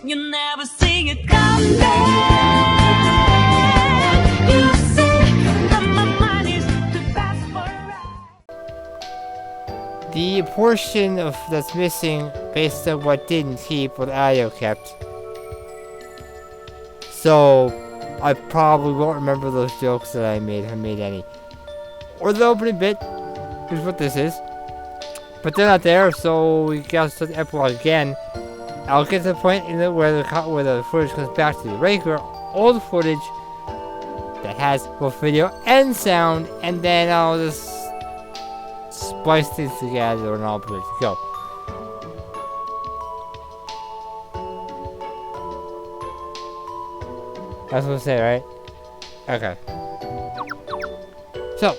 You never see it come back. You say that my mind is too fast for a ride. The portion of that's missing based on what didn't keep what Ayo kept. So I probably won't remember those jokes that I made, if I made any. Or the opening bit, is what this is. But they're not there, so we gotta start the epilogue again. I'll get to the point in where the footage comes back to the regular old footage that has both video and sound, and then I'll just splice things together and I'll be ready to go. That's what I say, right? Okay. So,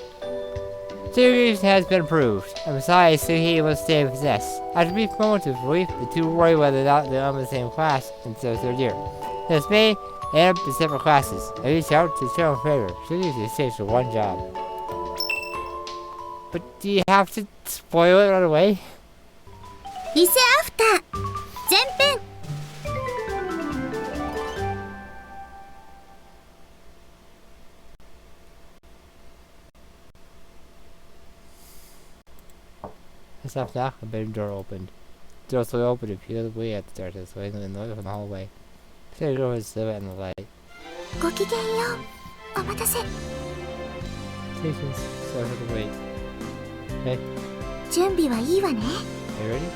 Sirius has been approved, and besides, he will stay possessed. After a brief moment of relief, the two worry whether or not they're in the same class until third year. This may end up in separate classes. I reach out to show favor. Sirius is safe for one job. But do you have to spoil it right away? リセアフター前編 I stopped knocking, the bedroom door opened. The door slowly opened and peeled away at the darkness, waiting the noise from the hallway. The girl was silhouette in the light. ごきげんようお待たせ Stations started to wait. Hey, 準備はいいわね are you ready?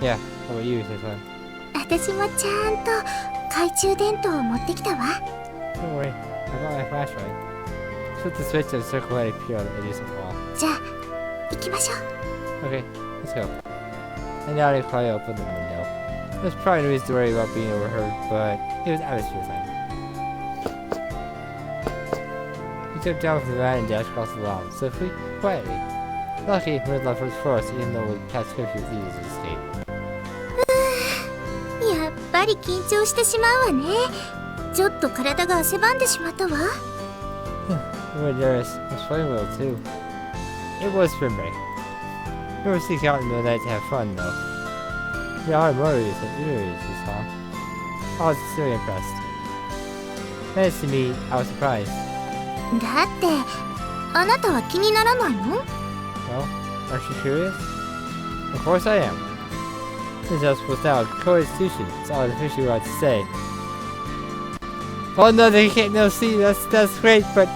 Yeah, how about you, Stefan? 私もちゃんと懐中電灯を持ってきたわ Don't worry, I got my flashlight. Flip the switch and the circle light appeared on the adjacent wall. じゃあ行きましょう Okay, let's go. And now they quietly opened the window. There's probably no reason to worry about being overheard, but it was atmosphere time. He jumped down from the mat and dashed across the lawn, swiftly, quietly. Lucky, we had left first for us, even though we passed curfew with ease to escape. やっぱり緊張してしまうわねちょっと体が汗ばんでしまったわ We were nervous. I was feeling well too. It was spring break. We were sneaking out in the middle of the night to have fun, though. There are movies and movies we saw. I was very impressed. Nice to meet, I was surprised. だってあなたは気にならないの Well, aren't you curious? Of course I am. Since I was supposed to have a co-institution, that's all I officially wanted to say. Oh no, they can't no see, that's great, but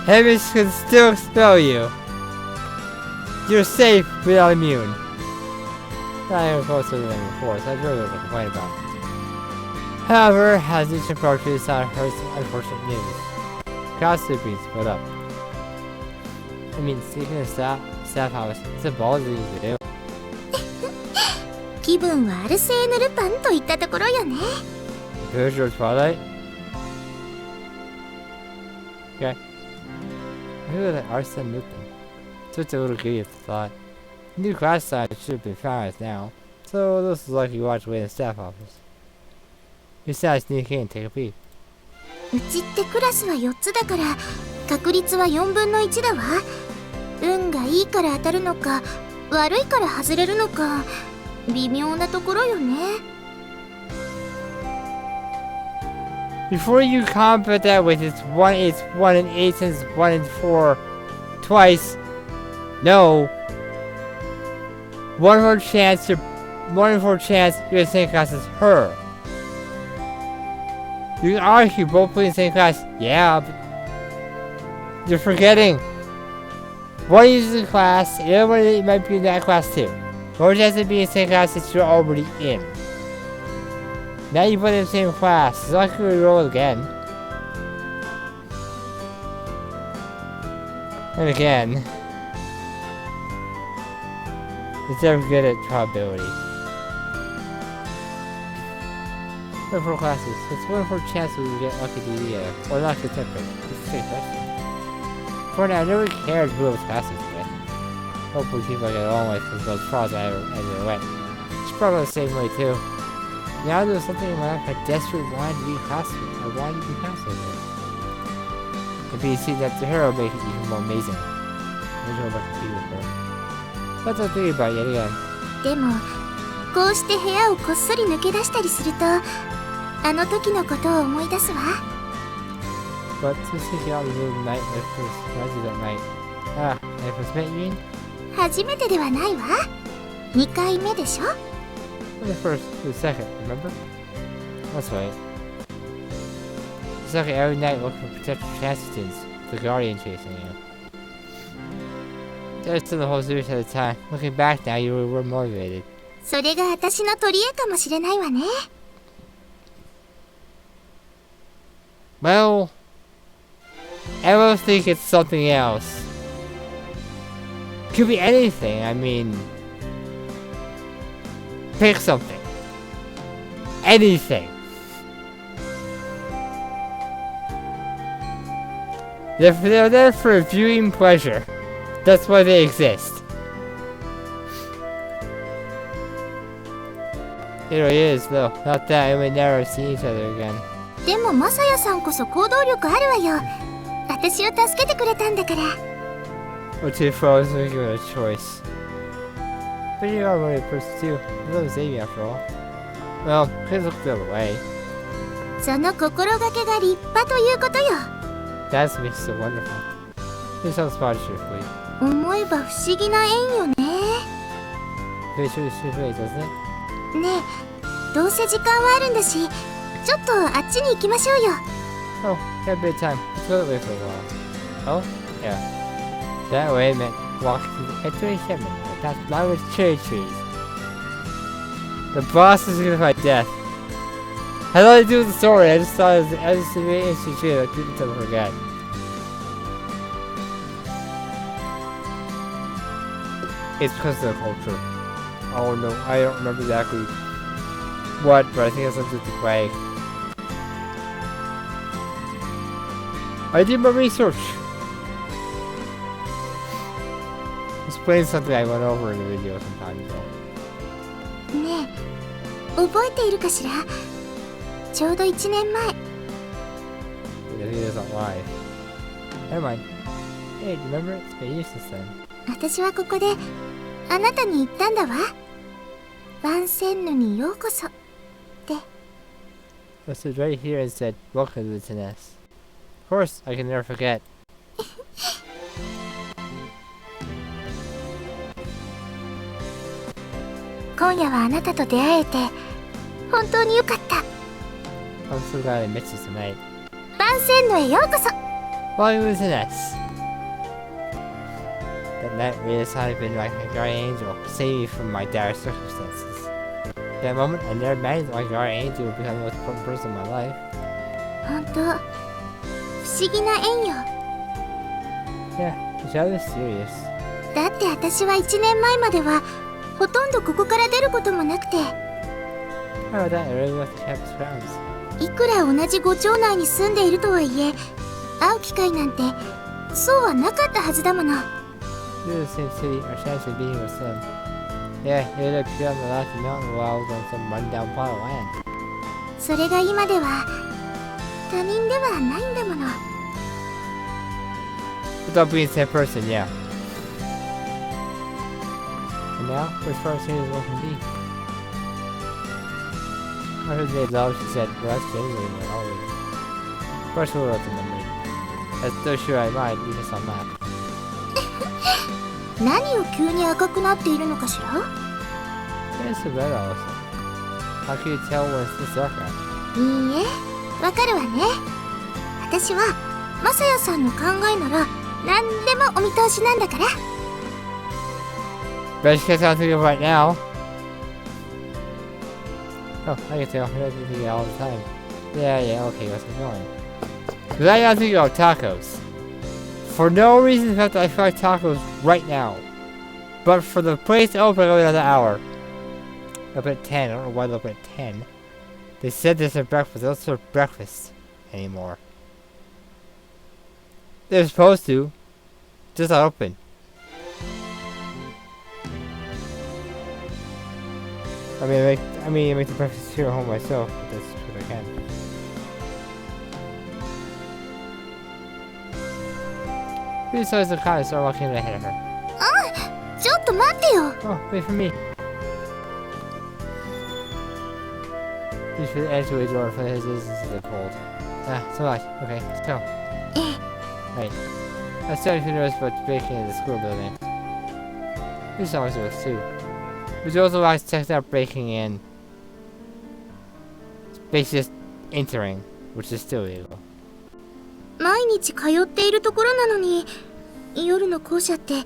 Heavens can still expel you. You're safe without immune. Not even closer than before, so that's really what to complain about. However, as each approaches, I heard some unfortunate news. Crowds being split up. I mean, speaking of staff house, it's a ballsy thing to do. 気分はアルセーヌ・ルパンといったところよね Here's your Twilight? Okay. Who the Arsene Lupin? Such a little giddy thought. The new class size should have been finalized now, so this is likely watch away in the staff office. Besides, sneak in and take a peek. うちってクラスは4つだから確率は4分の1だわ運がいいから当たるのか悪いから外れるのか微妙なところよね Before you combat that with it's 1 in 8 since 1 in 4 twice. No. 1 in 4 chance you're 4 chance you're in the same class as her. You can argue both put in the same class. Yeah, but you're forgetting. One is in class, the other one might be in that class too. One chance to be in the same class that you're already in. Now you put in the same class. It's not going to roll again. And again. It's never good at probability. 1 in 4 classes. It's 1 in 4 chance we will get lucky to be or not contemporary. It's a safe question. For now, I never cared who those classes with. Hopefully people get along with those frauds I ever went. It's probably the same way too. Now there was something in my life I desperately wanted to be classmate. I wanted to be classmates with. And being seen that to her will make it even more amazing. I'm going to go back to be with her. That's what I'm thinking about yet again. でもこうして部屋をこっそり抜け出したりすると、あの時のことを思い出すわ。 But to sneak out in the middle of the night like this, why did that night? Ah, I first met you mean? 初めてではないわ。2回目でしょ。 Well, the first, the second, remember? That's right. It's like every night looking for potential chances, the Guardian chasing you. There's still the whole series at a time. Looking back now, you were motivated. それが私の取り柄かもしれないわね。 Well, I almost think it's something else. Could be anything, I mean... Pick something. Anything. They're there for viewing pleasure. That's why they exist. It really is, though. Not that, and we never see each other again. でもマサヤさんこそ行動力あるわよ。私を助けてくれたんだから。 Or two foes were given a choice. But you are really a person too. You love Amy after all. Well, please look the other way. その心がけが立派ということよ。 That makes it so wonderful. This sounds spotted truthfully. 思えば不思議な縁よね。 It truly doesn't it? ねえ、どうせ時間はあるんだし、ちょっとあっちに行きましょうよ。 Oh, got a bit of time. Let's go that way for a while. Oh, yeah. That way meant walking to the encampment. That's lined with cherry trees. The boss is gonna find death. I had nothing to do with the story. I just thought it was an interesting tree that people tend to forget. It's because of the culture. Oh no, I don't remember exactly what, but I think it's something with the flag. I did my research. Explain something I went over in the video some time ago. ねえ、覚えているかしら。ちょうど1年前。 I think it is not live. Never mind. Hey, do you remember? It's been years since then. 私はここであなたに言ったんだわ。ワンセンヌにようこそって。 I stood right here and said, "Welcome to the Tennis." Of course, I can never forget. 今夜はあなたと出会えて本当によかった。 I'm so glad I met you tonight. ワンセンヌへようこそ。 Welcome to the Tennis. That night really decided to be like my guardian angel, save me from my dire circumstances. At that moment, I never imagined that my guardian angel would become the most important person in my life. 本当不思議な縁よ。 Yeah, each other's serious. だって私は1年前まではほとんどここから出ることもなくて、 How about that? I really left the campus grounds. いくら同じ5町内に住んでいるとはいえ、会う機会なんてそうはなかったはずだもの。 We're in the same city, our chance of being with them. Yeah, it would appear on the lofty mountain while I was on some rundown plot of land. それが今では他人ではないんだもの。 Without being the same person, yeah. And now, we're as far as strangers as one can be. I heard they made love, she said, well, that's genuinely more always. Of course, we'll wrote the memory. That's so sure I lied, we just on that. 何を急に赤くなっているのかしら。 It's a red also. How can you tell when it's this dark out? いいえ、わかるわね。私はマサヤさんの考えなら何でもお見通しなんだから。 Best case I'm thinking of right now. Oh, I can tell. You're not thinking it all the time. Yeah, okay, let's keep going. Because I gotta think about tacos. For no reason, in fact, I feel like tacos right now. But for the place to open in another hour. Open at 10. I don't know why they open at 10. They said they serve breakfast. They don't serve breakfast anymore. They're supposed to. Just not open. I make the breakfast here at home myself, but that's what I can. Who saw the car and started walking ahead of her? ちょっと待ってよ。 Oh, wait for me. He's for the entry door for his business is cold. So much. Okay, let's go. Right. I started to notice about breaking into the school building. This always was too. But also likes to check out breaking in. It's just entering, which is still illegal. 毎日通っているところなのに、夜の校舎って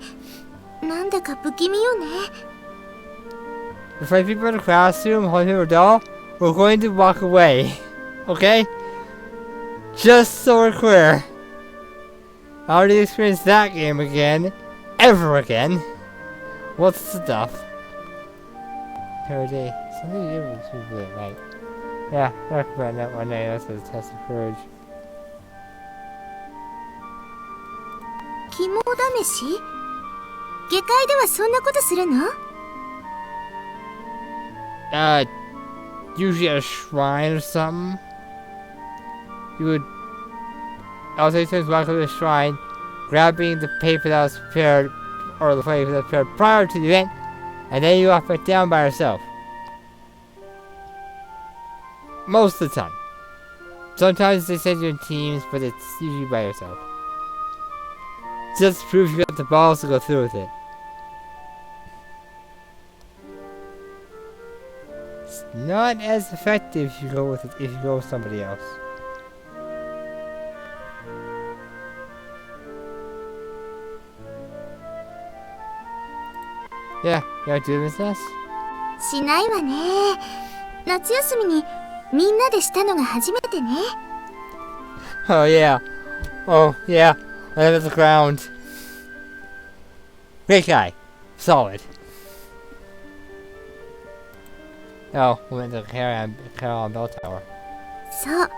なんだか不気味よね。If I people in the classroom hold your doll, we're going to walk away. Okay? Just so we're clear. I already experienced that game again. Ever again. What's the stuff? Third day. Something different to at night. Yeah, I recommend that one night. That's a test of courage. 肝試し？下界ではそんなことするの？ Usually at a shrine or something. You would... I'll say things walk up to the shrine, grabbing the paper that was prepared, or the paper that was prepared prior to the event, and then you walk back down by yourself. Most of the time. Sometimes they send you in teams, but it's usually by yourself. Just to prove you got the balls to go through with it. It's not as effective if you go with somebody else. Yeah, you want to do this? しないわね。夏休みにみんなでしたのが初めてね。Oh yeah. Oh yeah. Right at the ground. Great guy. Solid. Oh, we went to Carol Bell Tower. そう。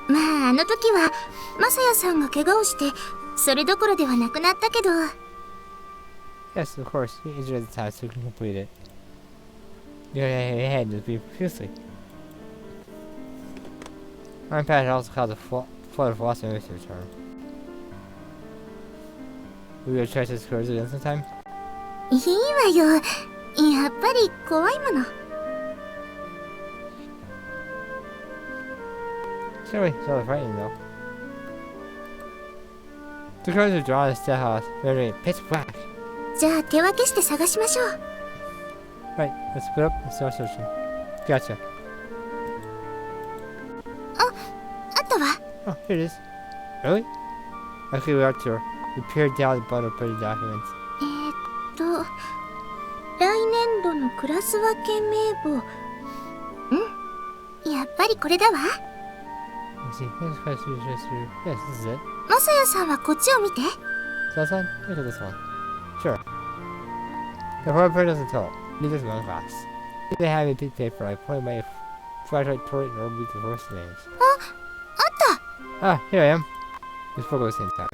まああの時はマサヤさんが怪我をしてそれどころではなくなったけど。Yes, of course. You injured the time so you can complete it. Your head to be profusely. My iPad also caused a flood of lost memories to return. We will try to score again sometime. いいわよ。やっぱり怖いもの。Surely, it's rather frightening though. The colors are drawn in the house, rendering it pitch black. じゃあ手分けして探しましょう。Right, let's split up and start searching. Gotcha. あったわ。 Oh, here it is. Really? Okay, we are to her. We peered down the bundle of pretty documents. 来年度のクラス分け名簿。やっぱりこれだわ。Let's see. Yes, this is it. マサヤさんはこっちを見て。 So this one? Look at this one. Sure. The power doesn't tell. Neither does one class. If they have a big paper, I pointed my flashlight toward it and read the first names. あっ Ah, here I am. We spoke at the same time.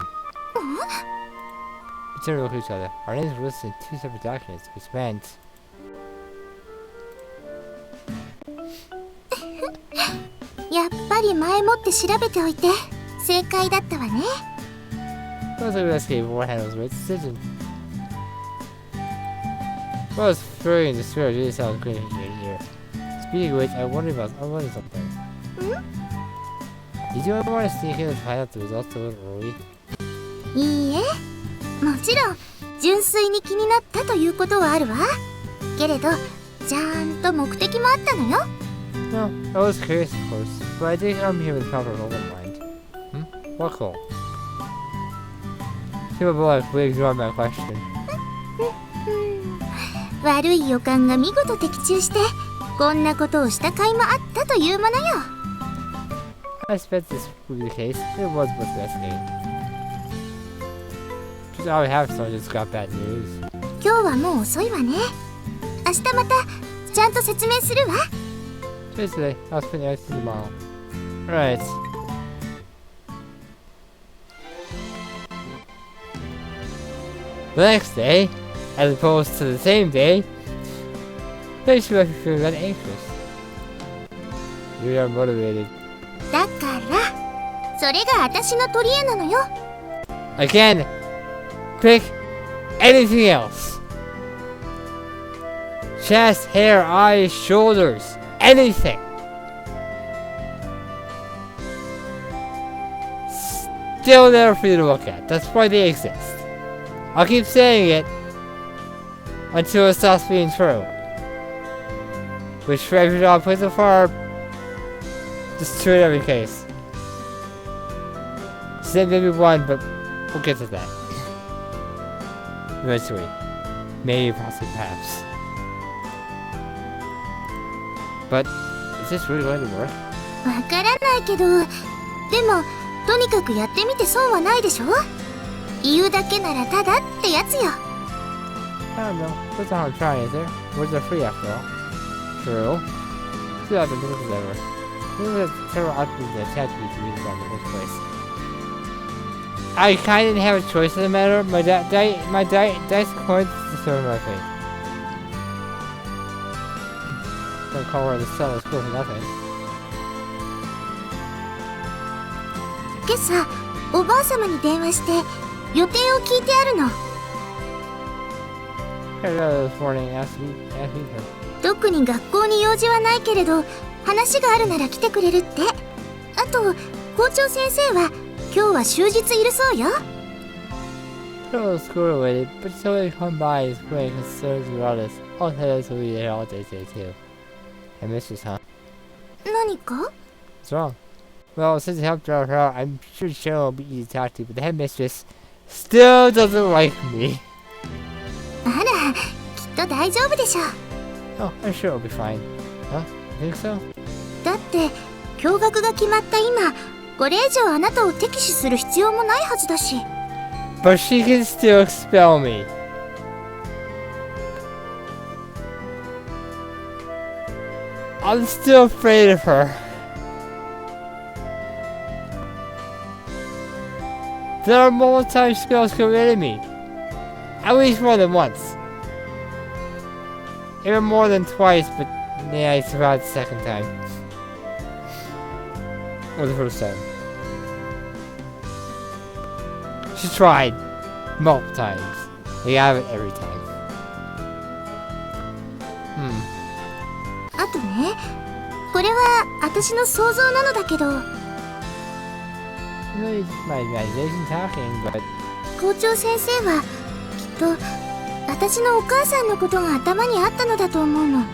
We turned to look at each other. Our names were listed in two separate documents, which meant... やっぱり前もって調べておいて正解だったわね。 It was like we escaped beforehand was the right decision. Well, I was furry and despair really sounds great here. Speaking of which, I wonder something. Did you ever want to sneak in and find out the results a little early? いいえ、もちろん純粋に気になったということはあるわ。けれど、ちゃんと目的もあったのよ。No, I was curious, of course, but I didn't come here with a proper goal in mind. What goal? People like we ignored my question. 悪い予感が見事的中してこんなことをした甲斐もあったというものよ。 I expect this would be the case. It was worth investigating. Just all we have is someone just got bad news. 今日はもう遅いわね。明日またちゃんと説明するわ。Just today, I'll spend everything tomorrow. Right. The next day, as opposed to the same day, they should be feeling that anxious. You are motivated. だからそれが私の取り柄なのよ。 Again, pick anything else. Chest, hair, eyes, shoulders, anything. still there for you to look at. That's why they exist. I'll keep saying it until it stops being true. Which for every dog plays so far, just true in every case. Said maybe one, but we'll get to that. Eventually. Maybe, possibly, perhaps. But, is this really going to work? わからないけど、でもとにかくやってみて損はないでしょ。言うだけならただってやつよ。I don't know. What's the harm trying, is there? Words are free after all. True. Too often this is ever. There was several options that attached me to use on in the first place. I kinda didn't have a choice in the matter. My dice coins determine my fate. Don't call her the son of school for nothing. 今朝おばあ様に電話して予定を聞いてあるの。I got this morning and asked me her. 特に学校に用事はないけれど話があるなら来てくれるって。あと校長先生は今日は終日いるそうよ。A little school related, but so they come by is pretty concerns regardless. All tell us will be there all day today too. I miss this, huh? 何か？ What's wrong? Well, since it helped her out, I'm sure Cheryl will be easy to talk to, but the headmistress still doesn't like me. あら、きっと大丈夫でしょ。Oh, I'm sure it'll be fine. Huh? You think so? だって共学が決まった今、これ以上あなたを敵視する必要もないはずだし。But she can still expel me. I'm still afraid of her. There are multiple times spells committed me. At least more than once. Even more than twice, but yeah, I survived the second time. Or the first time. She tried. Multiple times. They have it every time. あとね、これは私の想像なのだけど、 Really just my imagination talking, but 校長先生はきっと私のお母さんのことが頭にあったのだと思うの。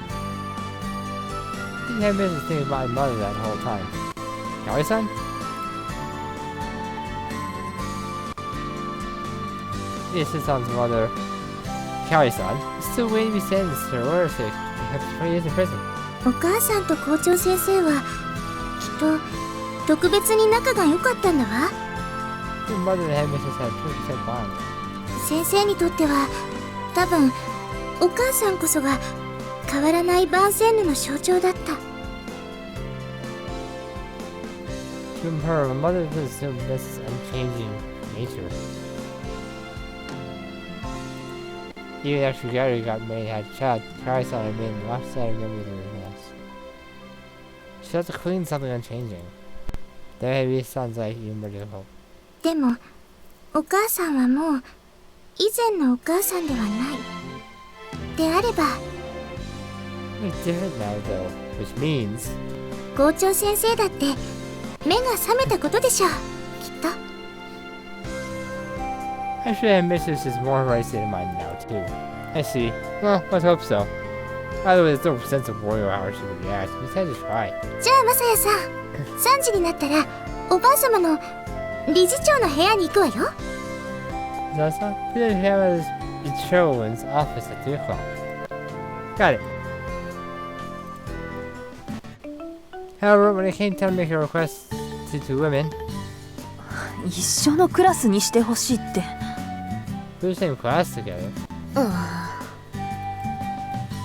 didn't have business thinking about my mother that whole time. Kelly-san? This is son's mother, Kelly-san, is still waiting to be sentenced to order to have 20 years in prison. お母さんと校長先生はきっと特別に仲が良かったんだわ。 Your mother and headmistress had a 2% bond. 先生にとっては多分お母さんこそが変わらない万世ヌの象徴だった。 To her, my mother was so this unchanging nature. Even after Gary got married and had a child, Kelly-san remained the left side of memory of the past. She had to clean something unchanging. That made me sounds like even more difficult. でもお母さんはもう以前のお母さんではない。であれば We're different now though, which means 校長先生だって目が覚めたことでしょう、きっと。 actually headmistress is more right state of mind now too. I see. Well, let's hope so. By the way, there's no sense of royal how she would react. We just had to try. じゃあマサヤさん、3時になったらおばあ様の理事長の部屋に行くわよ。 Zaza, we didn't have his betrothed's office at 3 o'clock. Got it. However, when it came time to make a request to 2 women, 一緒のクラスにしてほしいって。 we were the same class together. うん。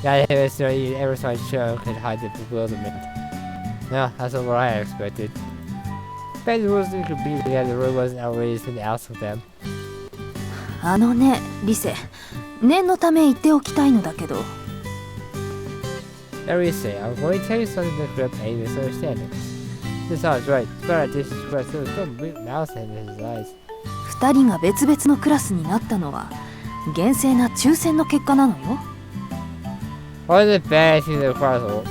Not even so even ever so show could hide the bewilderment. No, that's not what I expected. Bet the rules they could be together really wasn't outrageous to ask of them. あのね、リセ、念のため言っておきたいのだけど。Now we say, I'm going to tell you something to correct any misunderstandings. This sounds right, but I disrespect so there's no mouse in his eyes. 二人が別々のクラスになったのは厳正な抽選の結果なのよ。One of the bad things that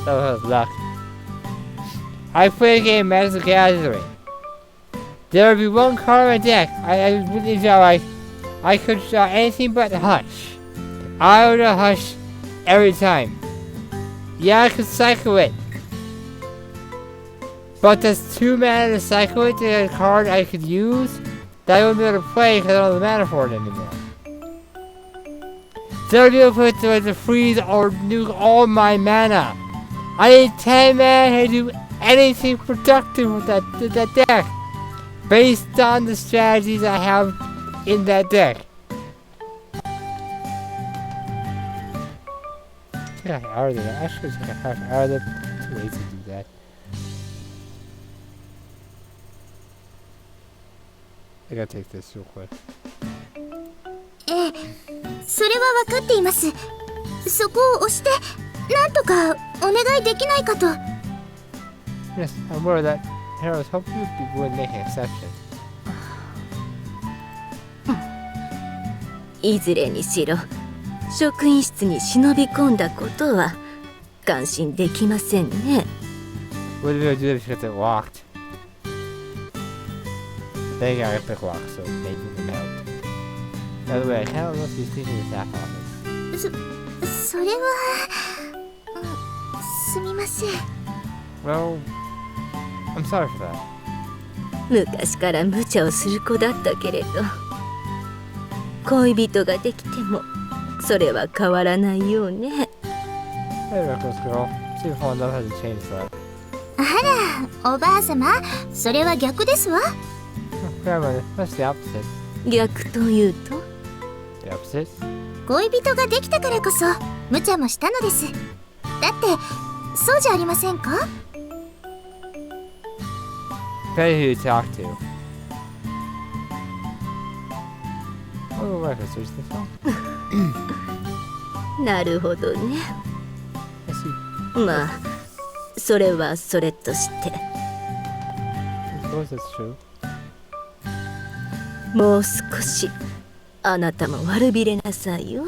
was luck. I played a game Max the Gathering. There would be one card on my deck. I really draw I could draw anything but Hush. I would Hush every time. Yeah, I could cycle it. But there's 2 mana to cycle it to get a card I could use that I wouldn't be able to play because I don't have the mana for it anymore. So I'd be able to put it to freeze or nuke all my mana. I need 10 mana to do anything productive with that deck. Based on the strategies I have in that deck. I should take a out of it. Too late to do that. I gotta take this real quick. ええ、それは分かっています。そこを押して、なんとかお願いできないかと。Yes, I'm worried that heroes hope you would make an exception. いずれにしろ職員室に忍び込んだことは感心できませんね。What did I do if it locked? They got a pick lock, so maybe them out. By the way, I kind of love these things in the staff office. それは、すみません。Well, I'm sorry for that. 昔から無茶をする子だったけれど、恋人ができてもそれは変わらないようね。Hey, reckless girl. See if one knows how to change that. あら、おばあさま、それは逆ですわ。Grandmother, that's the opposite. 逆というと？ The opposite? 恋人ができたからこそ無茶もしたのです。だってそうじゃありませんか？ Depending who you talk to. Oh, reckless, there's the phone. なるほどね。 I see. まあそれはそれとして、 Of course, that's true. もう少しあなたも悪びれなさいよ。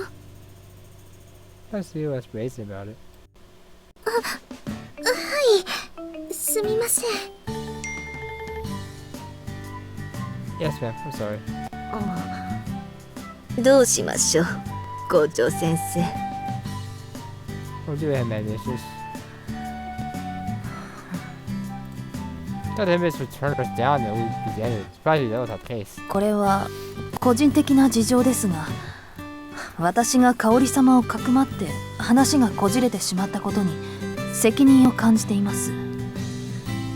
I see you as brazen about it. はい、すみません。 Yes, ma'am. I'm sorry. どうしましょう、校長先生。 We'll do it, man. It's just. Thought him is to turn us down that we began it. Surprised that was our case. これは個人的な事情ですが、私が香織様をかくまって話がこじれてしまったことに責任を感じています。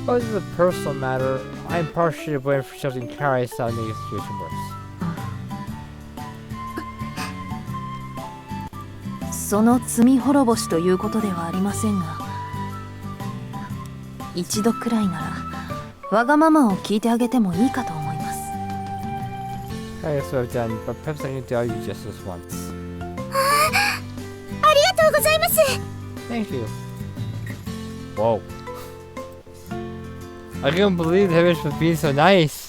Well, this is a personal matter. I'm partially to blame for something Carrie saw making the situation worse. その罪滅ぼしということではありませんが、一度くらいならわがままを聞いてあげてもいいかと思います。 I guess what I've done, but perhaps I can tell you just this once. ありがとうございます。 Thank you. Whoa. I can't believe the image was being so nice.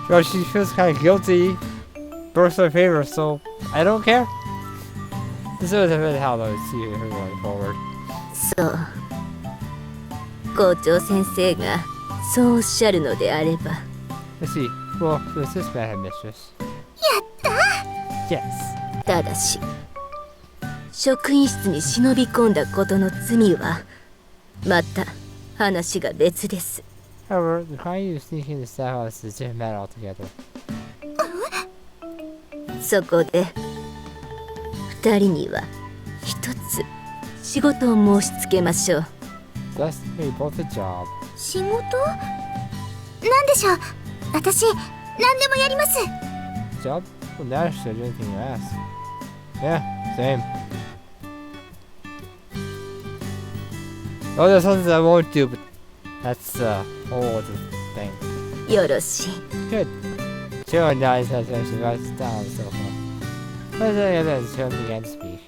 Well, she feels kind of guilty. Brooks her favor, so I don't care. This is a bit how I see her going forward. そう、校長先生がそうおっしゃるのであれば。 Let's see. Well, does this man have mistress? やった。 Yes. ただし職員室に忍び込んだことの罪はまた話が別です。 However, the crime you sneak into the staff house is a different matter altogether. そこで二人には一つ仕事を申し付けましょう。 Thus, they both a job. 仕事？なんでしょう。私、何でもやります。 Job? Well, now she'll do anything you ask. Yeah, same. Oh, there's something I won't do, but that's whole other thing. よろしい。 Good. Cheryl nods as she writes down the cell phone. But then she began to speak.